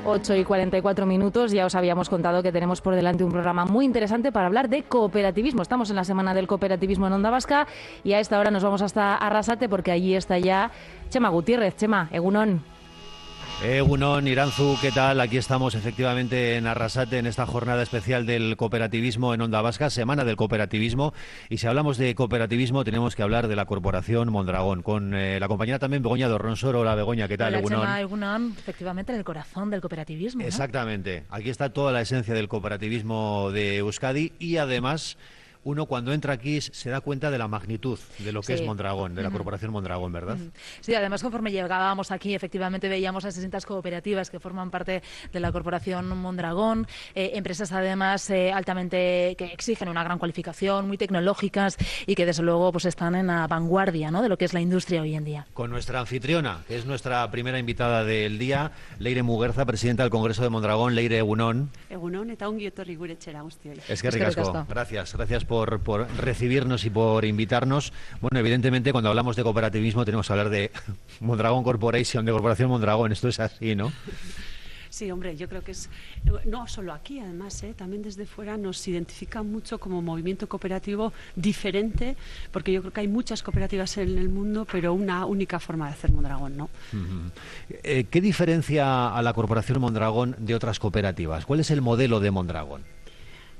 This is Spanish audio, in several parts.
8:44. Ya os habíamos contado que tenemos por delante un programa muy interesante para hablar de cooperativismo. Estamos en la Semana del Cooperativismo en Onda Vasca y a esta hora nos vamos hasta Arrasate porque allí está ya Txema Gutiérrez. Txema, egunon. Egunon, Iranzu, ¿qué tal? Aquí estamos efectivamente en Arrasate en esta jornada especial del cooperativismo en Onda Vasca, Semana del Cooperativismo. Y si hablamos de cooperativismo tenemos que hablar de la Corporación Mondragón, con la compañera también Begoña Dorronsoro. Hola Begoña, ¿qué tal? Hola, Egunon. Txema, egunon, efectivamente en el corazón del cooperativismo, ¿no? Exactamente, aquí está toda la esencia del cooperativismo de Euskadi y además uno cuando entra aquí se da cuenta de la magnitud de lo que es Mondragón, de la Corporación Mondragón, ¿verdad? Sí, además conforme llegábamos aquí, efectivamente veíamos a 60 cooperativas que forman parte de la Corporación Mondragón, empresas además altamente que exigen una gran cualificación, muy tecnológicas y que desde luego pues están en la vanguardia, ¿no?, de lo que es la industria hoy en día. Con nuestra anfitriona, que es nuestra primera invitada del día, Leire Muguerza, presidenta del Congreso de Mondragón. Leire, egunon. Egunon, eta ongi etorri gure etxera guztioi. Eskerrik asko. Gracias por recibirnos y por invitarnos. Bueno, evidentemente cuando hablamos de cooperativismo tenemos que hablar de Mondragón Corporation, de Corporación Mondragón. Esto es así, ¿no? Sí, hombre, yo creo que es, no solo aquí, además, también desde fuera nos identifican mucho como movimiento cooperativo diferente, porque yo creo que hay muchas cooperativas en el mundo, pero una única forma de hacer Mondragón, ¿no? ¿Qué diferencia a la Corporación Mondragón de otras cooperativas? ¿Cuál es el modelo de Mondragón?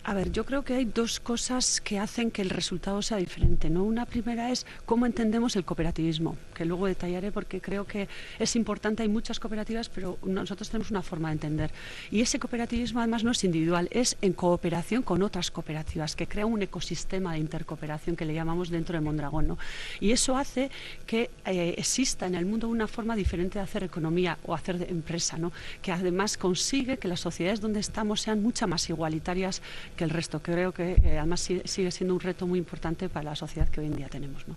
A ver, yo creo que hay dos cosas que hacen que el resultado sea diferente, ¿no? Una primera es cómo entendemos el cooperativismo, que luego detallaré porque creo que es importante. Hay muchas cooperativas, pero nosotros tenemos una forma de entender. Y ese cooperativismo además no es individual, es en cooperación con otras cooperativas, que crea un ecosistema de intercooperación que le llamamos dentro de Mondragón, ¿no? Y eso hace que exista en el mundo una forma diferente de hacer economía o hacer de empresa, ¿no? Que además consigue que las sociedades donde estamos sean mucho más igualitarias que el resto. Creo que además sigue siendo un reto muy importante para la sociedad que hoy en día tenemos, ¿no?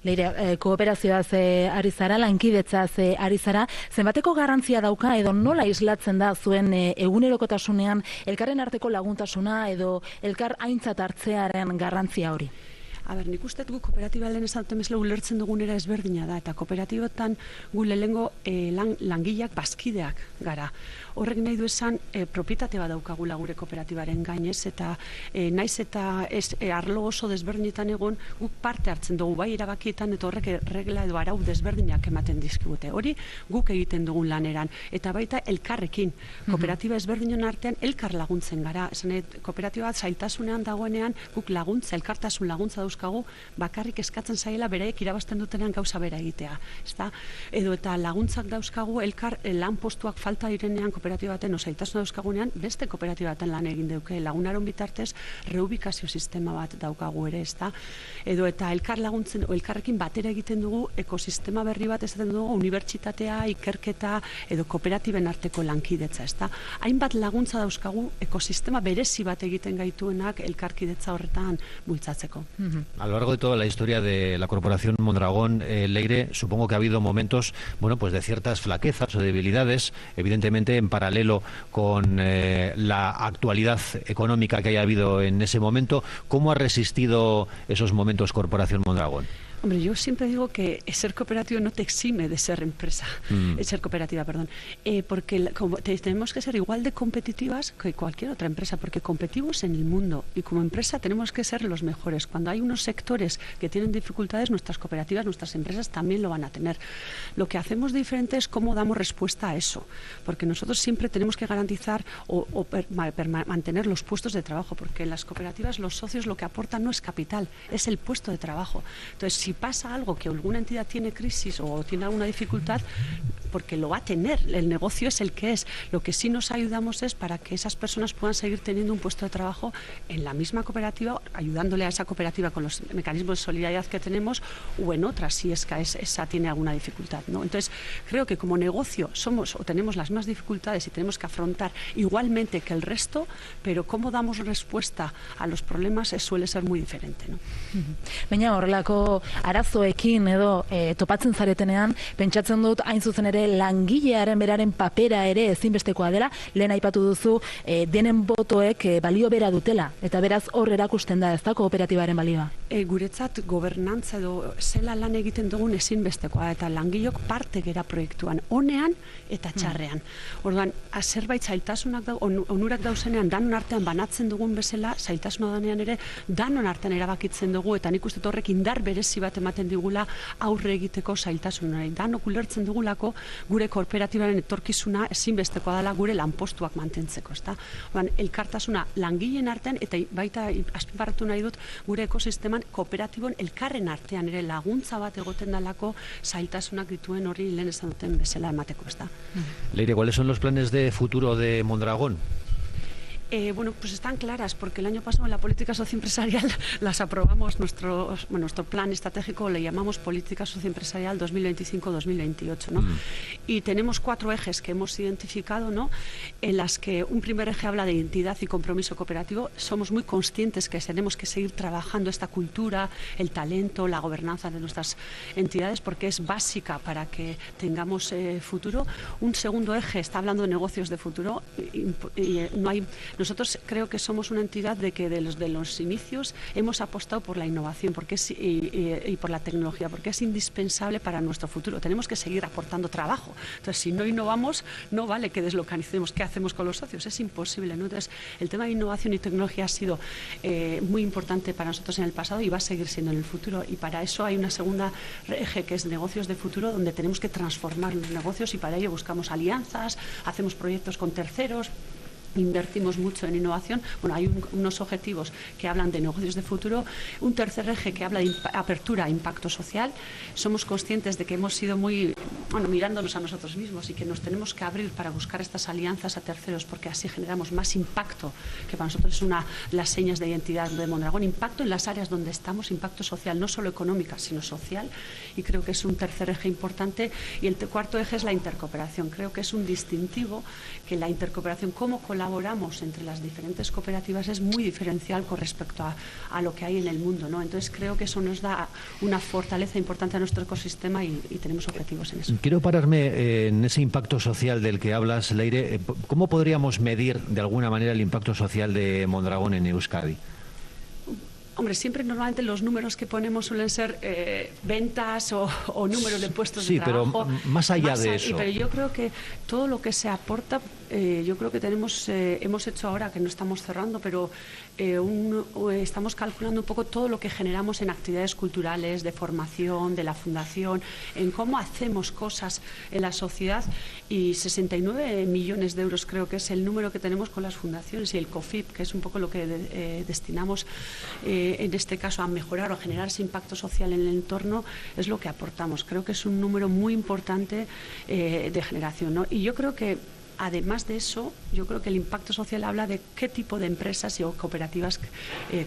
Leire, kooperazioaz ari zara, lankidetzaz ari zara, zenbateko garrantzia dauka edo nola islatzen da zuen egunerokotasunean elkarren arteko laguntasuna edo elkar aintzat hartzearen garrantzia hori? A ber, nik uste gu kooperatiba lehen esaten bezala ulertzen dugunera ezberdina da, eta kooperatibotan gu lehengo langileak bazkideak gara. Horrek nahi du esan propietate bat daukagula gure kooperatibaren gainez, eta naiz eta arlo oso desberdinetan egon guk parte hartzen dugu, bai erabakietan, eta horrek regla edo arau desberdinak ematen dizkigute. Hori guk egiten dugun laneran, eta baita elkarrekin. Kooperatiba ezberdinen artean elkar laguntzen gara. Esan, kooperatiba bat zailtasunean dagoenean guk laguntza, elkartasun laguntza dauzkagu, bakarrik eskatzen zaiela beraiek irabazten dutenean gauza bera egitea. Edo eta laguntzak dauzkagu elkar lan postuak falta direnean kooperatiba baten, zailtasun dauzkagunean beste kooperatiba baten lan egin duke. Lagunaron bitartez reubikazio sistema bat daukagu ere, edo eta elkar laguntzen, elkarrekin batera egiten dugu ekosistema berri bat esaten dugu, unibertsitatea, ikerketa edo kooperatiben arteko lankidetza, hainbat laguntza dauzkagu ekosistema berezi bat egiten gaituenak elkarkidetza horretan bultzatzeko. A lo largo de toda la historia de la Corporación Mondragón, Leire, supongo que ha habido momentos, bueno, pues de ciertas flaquezas o debilidades, evidentemente en paralelo con la actualidad económica que haya habido en ese momento. ¿Cómo ha resistido esos momentos Corporación Mondragón? Hombre, yo siempre digo que ser cooperativo no te exime de ser empresa, ser cooperativa, perdón, porque tenemos que ser igual de competitivas que cualquier otra empresa, porque competimos en el mundo y como empresa tenemos que ser los mejores. Cuando hay unos sectores que tienen dificultades, nuestras cooperativas, nuestras empresas también lo van a tener. Lo que hacemos diferente es cómo damos respuesta a eso, porque nosotros siempre tenemos que garantizar o mantener los puestos de trabajo, porque en las cooperativas los socios lo que aportan no es capital, es el puesto de trabajo. Entonces, si pasa algo, que alguna entidad tiene crisis o tiene alguna dificultad, porque lo va a tener, el negocio es el que es. Lo que sí nos ayudamos es para que esas personas puedan seguir teniendo un puesto de trabajo en la misma cooperativa, ayudándole a esa cooperativa con los mecanismos de solidaridad que tenemos, o en otras si es que esa tiene alguna dificultad, ¿no? Entonces, creo que como negocio somos o tenemos las mismas dificultades y tenemos que afrontar igualmente que el resto, pero cómo damos respuesta a los problemas suele ser muy diferente, ¿no? Baina horrelako arazoekin edo topatzen zaretenean, pentsatzen dut hain zuzen ere langilearen beraren papera ere ezinbestekoa dela, lehen aipatu duzu denen botoek balio bera dutela, eta beraz hor erakusten da, ez da kooperatibaren balioa? Guretzat gobernantza edo zela lan egiten dugun ezinbestekoa, eta langilok parte gera proiektuan, onean eta txarrean. Orduan, zerbait zailtasunak onurak dauzenean, danon artean banatzen dugun bezala, zailtasuna danean ere, danon artean erabakitzen dugu, eta nik uste horrek indar berezi bat ematen digula aurre egiteko zailtasunari. Danok ulertzen dugulako gure kooperatibaren etorkizuna ezinbestekoa dela gure lanpostuak mantentzeko, ezta? Orduan, elkartasuna langileen artean, eta baita azpimarratu nahi dut gure ekosisteman kooperatibon elkarren artean ere laguntza bat egoten dalako zailtasunak dituen hori lehen esan duten bezala emateko, ezta? Leire, ¿cuáles son los planes de futuro de Mondragón? Bueno, pues están claras, porque el año pasado en la política socioempresarial las aprobamos, nuestro plan estratégico le llamamos Política Socioempresarial 2025-2028, ¿no? Y tenemos 4 ejes que hemos identificado, ¿no? En las que un primer eje habla de identidad y compromiso cooperativo. Somos muy conscientes que tenemos que seguir trabajando esta cultura, el talento, la gobernanza de nuestras entidades, porque es básica para que tengamos futuro. Un segundo eje está hablando de negocios de futuro, nosotros creo que somos una entidad de que de los inicios hemos apostado por la innovación y por la tecnología, porque es indispensable para nuestro futuro. Tenemos que seguir aportando trabajo. Entonces, si no innovamos, no vale que deslocalicemos. ¿Qué hacemos con los socios? Es imposible, ¿no? Entonces, el tema de innovación y tecnología ha sido muy importante para nosotros en el pasado y va a seguir siendo en el futuro. Y para eso hay una segunda eje que es negocios de futuro, donde tenemos que transformar los negocios y para ello buscamos alianzas, hacemos proyectos con terceros, invertimos mucho en innovación. Bueno, hay unos objetivos que hablan de negocios de futuro, un tercer eje que habla de apertura, impacto social. Somos conscientes de que hemos sido muy, mirándonos a nosotros mismos y que nos tenemos que abrir para buscar estas alianzas a terceros, porque así generamos más impacto, que para nosotros es una de las señas de identidad de Mondragón, impacto en las áreas donde estamos, impacto social, no solo económica, sino social, y creo que es un tercer eje importante. Y el cuarto eje es la intercooperación. Creo que es un distintivo que la intercooperación, cómo colaboramos entre las diferentes cooperativas, es muy diferencial con respecto a lo que hay en el mundo, ¿no? Entonces creo que eso nos da una fortaleza importante a nuestro ecosistema y tenemos objetivos en eso. Quiero pararme en ese impacto social del que hablas, Leire. ¿Cómo podríamos medir de alguna manera el impacto social de Mondragón en Euskadi? Hombre, siempre normalmente los números que ponemos suelen ser ventas o números de puestos de trabajo. Sí, pero más allá de eso. Pero yo creo que todo lo que se aporta, yo creo que hemos hecho ahora, que no estamos cerrando, pero estamos calculando un poco todo lo que generamos en actividades culturales, de formación, de la fundación, en cómo hacemos cosas en la sociedad, y 69 millones de euros creo que es el número que tenemos con las fundaciones y el COFIP, que es un poco lo que destinamos en este caso a mejorar o a generar ese impacto social en el entorno, es lo que aportamos. Creo que es un número muy importante de generación, ¿no? Y yo creo que además de eso, yo creo que el impacto social habla de qué tipo de empresas o cooperativas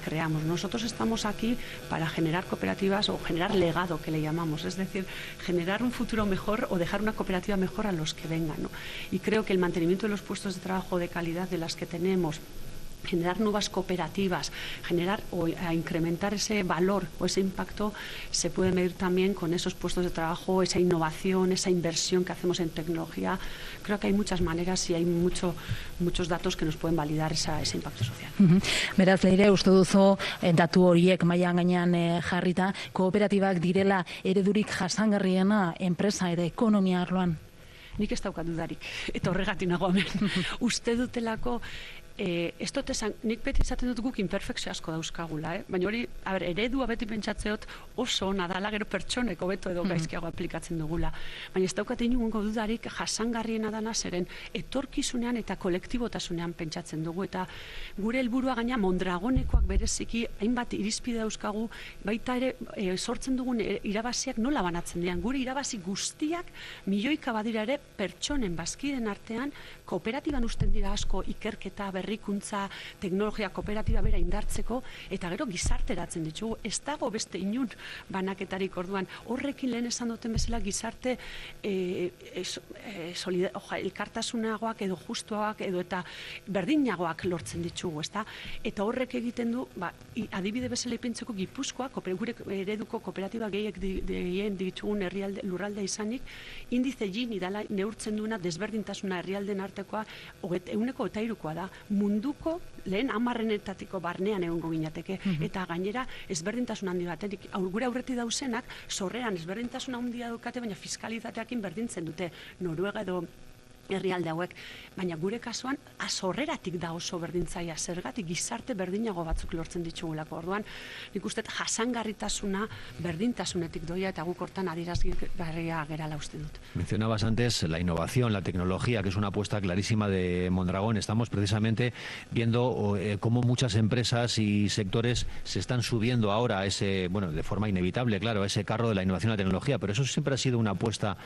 creamos. Nosotros estamos aquí para generar cooperativas o generar legado, que le llamamos, es decir, generar un futuro mejor o dejar una cooperativa mejor a los que vengan, ¿no? Y creo que el mantenimiento de los puestos de trabajo de calidad de las que tenemos, generar nuevas cooperativas, generar o a incrementar ese valor o ese impacto, se puede medir también con esos puestos de trabajo, esa innovación, esa inversión que hacemos en tecnología. Creo que hay muchas maneras y hay muchos datos que nos pueden validar ese impacto social. Beraz, Leire, uste duzu datu horiek mailan gainean jarrita, kooperatibak direla eredurik jasangarriena enpresa eta ekonomia arloan? Nik ez daukat dudarik, eta horregatik nago hemen. Uste dutelako nik beti izaten dut guk imperfekzio asko dauzkagula, baina hori, eredua beti pentsatzeot oso ona dala, gero pertsonek hobeto edo gaizkiago aplikatzen dugula. Baina ez daukat inungo dudarik jasangarriena dana, zeren etorkizunean eta kolektibotasunean pentsatzen dugu, eta gure helburua gaina Mondragonekoak bereziki hainbat irizpide dauzkagu, baita ere sortzen dugun irabaziak nola banatzen dian. Gure irabazi guztiak milioika badira ere pertsonen bazkiden artean kooperatiban usten dira asko ikerketa, berrikuntza, teknologia kooperatiba bera indartzeko, eta gero gizarteratzen ditugu. Ez dago beste inun banaketarik orduan. Horrekin lehen esan duten bezala gizarte elkartasunagoak edo justuagoak edo eta berdinagoak lortzen ditugu, ezta? Eta horrek egiten du, adibide bezala ipintzeko Gipuzkoa, gure ereduko kooperatiba gehien ditugun lurralde izanik, indize Gini dela neurtzen duena desberdintasuna herrialden artekoa 103koa da. Munduko lehen 10-etatiko barnean egongo ginateke. Eta gainera ezberdintasun handi batetik gure aurretik dauzenak sorreran ezberdintasun handia daukate, baina fiskalitateakin berdintzen dute. Noruega edo herrialde hauek, baina gure kasuan sorreratik da oso berdintzaia, zergatik gizarte berdinago batzuk lortzen ditugulako. Orduan, nik uste jasangarritasuna berdintasunetik doia eta guk hortan adierazgarria gerala uste dut. Mencionabas antes la innovación, la tecnología, que es una apuesta clarísima de Mondragón. Estamos precisamente viendo cómo muchas empresas y sectores se están subiendo ahora a ese, bueno, de forma inevitable, claro, a ese carro de la innovación y la tecnología, pero eso siempre ha sido una apuesta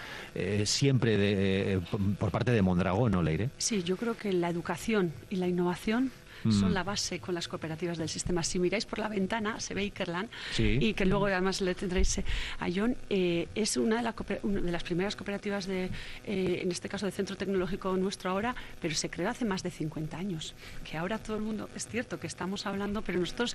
siempre por parte de Mondragón, ¿no, Leire? Sí, yo creo que la educación y la innovación son la base con las cooperativas del sistema. Si miráis por la ventana, se ve Ikerlan, sí, y que luego además le tendréis a Jon, es una de las primeras cooperativas en este caso de centro tecnológico nuestro ahora, pero se creó hace más de 50 años. Que ahora todo el mundo, es cierto que estamos hablando, pero nosotros,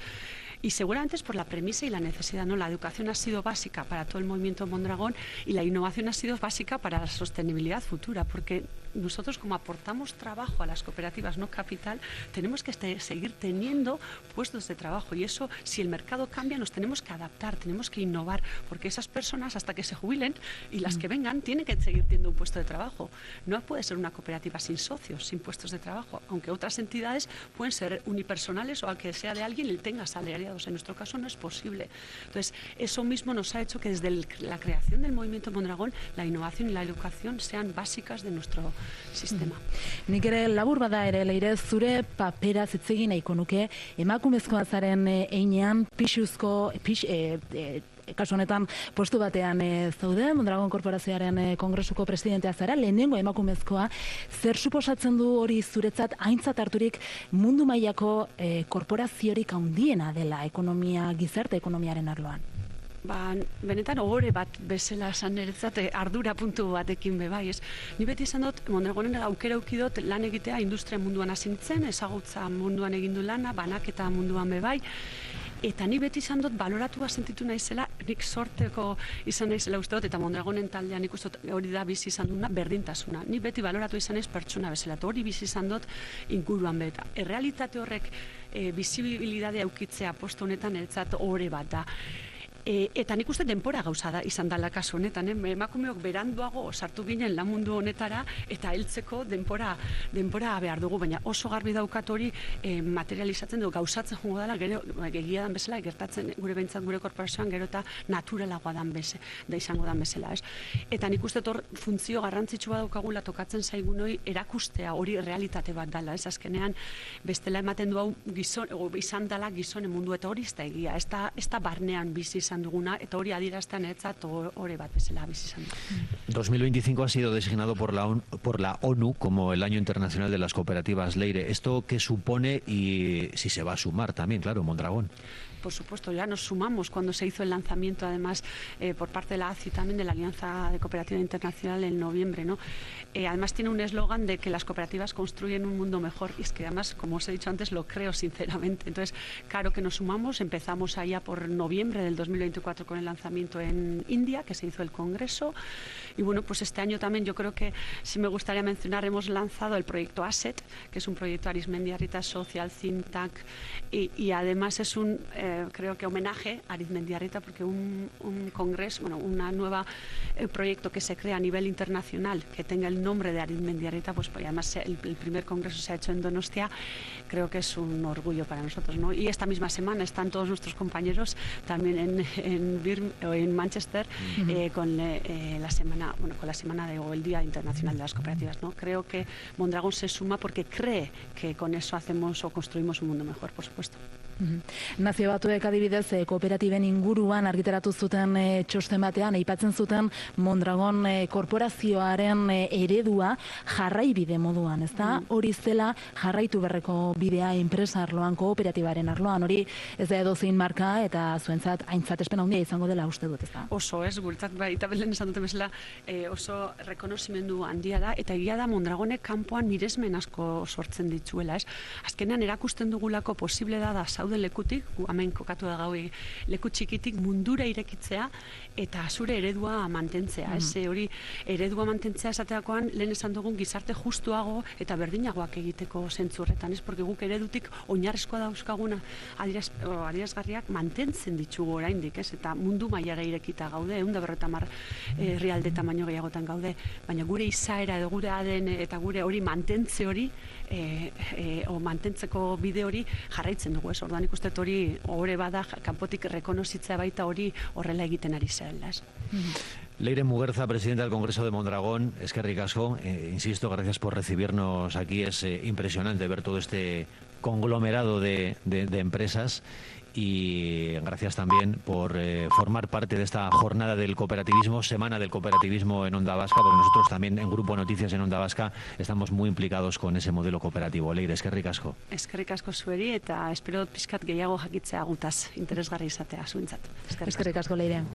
y seguramente es por la premisa y la necesidad, ¿no? La educación ha sido básica para todo el movimiento Mondragón y la innovación ha sido básica para la sostenibilidad futura, porque nosotros, como aportamos trabajo a las cooperativas, no capital, tenemos que seguir teniendo puestos de trabajo, y eso, si el mercado cambia, nos tenemos que adaptar, tenemos que innovar, porque esas personas, hasta que se jubilen y las que vengan, tienen que seguir teniendo un puesto de trabajo. No puede ser una cooperativa sin socios, sin puestos de trabajo, aunque otras entidades pueden ser unipersonales o al que sea de alguien y tenga asalariados. En nuestro caso no es posible. Entonces, eso mismo nos ha hecho que desde la creación del movimiento Mondragón, la innovación y la educación sean básicas de nuestro sistema. Nik ere labur bada ere, Leire, zure papera zitzegin nahiko nuke, emakumezkoa zaren einean pixuzko, kasu honetan postu batean zaude, Mondragón Korporazioaren kongresuko presidentea zara, lehenengo emakumezkoa, zer suposatzen du hori zuretzat aintzat harturik mundu mailako korporaziorik handiena dela ekonomia, gizarte ekonomiaren arloan? Benetan ohore bat bezala esan niretzat ardura puntu batekin bebai, ez? Ni beti esan dut, Mondragonen aukera ukidot lan egitea industria munduan hasi nintzen, ezagutza munduan egindu lana, banaketa munduan bebai, eta ni beti izan dut baloratua sentitu naizela, nik sorteko izan naizela uste dut, eta Mondragonen taldean ikusten hori da bizi izan duna berdintasuna. Ni beti baloratu izan naiz pertsona bezala, eta hori bizi izan dut inguruan beta. Errealitate horrek bizibilidadea aukitzea postu honetan niretzat ohore bat da. Eta nik uste denpora gauza da izan dela kasu honetan, emakumeok beranduago sartu ginen lan mundu honetara eta heltzeko denpora behar dugu, baina oso garbi daukat hori materializatzen dugu, gauzatzen jongo dela, gero egia dan bezala, gertatzen gure behintzat gure korporazioan gero eta naturalagoa da izango dan bezala, ez? Eta nik uste hor funtzio garrantzitsua daukagula tokatzen zaigun hori erakustea hori realitate bat dela, ez? Azkenean bestela ematen du hau gizon, izan dela gizonen mundu, eta hori ez da egia, ez da barnean bizi izan duguna, eta hori adierazten etzat hori bat bezala bizi izan dugu. 2025 ha sido designado por la ONU como el Año Internacional de las Cooperativas. Leire, ¿esto qué supone y si se va a sumar también, claro, Mondragón? Por supuesto, ya nos sumamos cuando se hizo el lanzamiento, además, por parte de la ACI también, de la Alianza de Cooperativa Internacional en noviembre, ¿no? Además tiene un eslogan de que las cooperativas construyen un mundo mejor, y es que además, como os he dicho antes, lo creo sinceramente. Entonces, claro que nos sumamos, empezamos allá por noviembre del 2024 con el lanzamiento en India, que se hizo el Congreso, y bueno, pues este año también yo creo que, si me gustaría mencionar, hemos lanzado el proyecto ASET, que es un proyecto Arizmendiarrieta Social Think Tank, y además es un creo que homenaje a Arizmendiarrieta, porque un congreso, bueno, una nueva proyecto que se crea a nivel internacional que tenga el nombre de Arizmendiarrieta, pues además el primer congreso se ha hecho en Donostia, creo que es un orgullo para nosotros, ¿no? Y esta misma semana están todos nuestros compañeros también en Manchester con la semana, bueno, con la semana o el Día Internacional de las Cooperativas, ¿no? Creo que Mondragón se suma porque cree que con eso hacemos o construimos un mundo mejor, por supuesto. Nazio Batuek adibidez kooperatiben inguruan argitaratu zuten txosten batean aipatzen zuten Mondragon korporazioaren eredua jarraibide moduan, ezta? Hori zela jarraitu berreko bidea enpresa arloan, kooperatibaren arloan, hori ez da edozein marka eta zuentzat aintzatespen handia izango dela uste dut, ezta? Oso, guretzat baita belen esan dute bezala oso rekonozimendu handia da, eta egia da Mondragonek kanpoan miresmen asko sortzen ditzuela, ez? Azkenean erakusten dugulako posible da zaude lekutik, hemen kokatu da gaui leku txikitik mundura irekitzea eta zure eredua mantentzea. Hori eredua mantentzea esateakoan lehen esan dugun gizarte justuago eta berdinagoak egiteko zentzu horretan, ez? Porque guk eredutik oinarrizkoa dauzkaguna adierazgarriak mantentzen ditugu oraindik, ez? Eta mundu mailara irekita gaude, 150 herrialde tamaino gehiagotan gaude, baina gure izaera edo gure ADN eta gure hori mantentze hori mantentzeko bide hori jarraitzen dugu, ez? Orduan ikustet hori ohore bada kanpotik rekonozitzea baita hori horrela egiten ari zela, ez? Leire Muguerza, presidenta del Congreso de Mondragón, eskerrik asko, insisto, gracias por recibirnos aquí, es impresionante ver todo este conglomerado de empresas y gracias también por formar parte de esta jornada del cooperativismo, Semana del Cooperativismo en Onda Vasca, porque nosotros también en Grupo Noticias en Onda Vasca estamos muy implicados con ese modelo cooperativo. Leire, eskerrik asko. Eskerrik asko zueri eta espero pizkat gehiago jakitzea gutaz interesgarri izatea zuentzat. Eskerrik asko, Leire.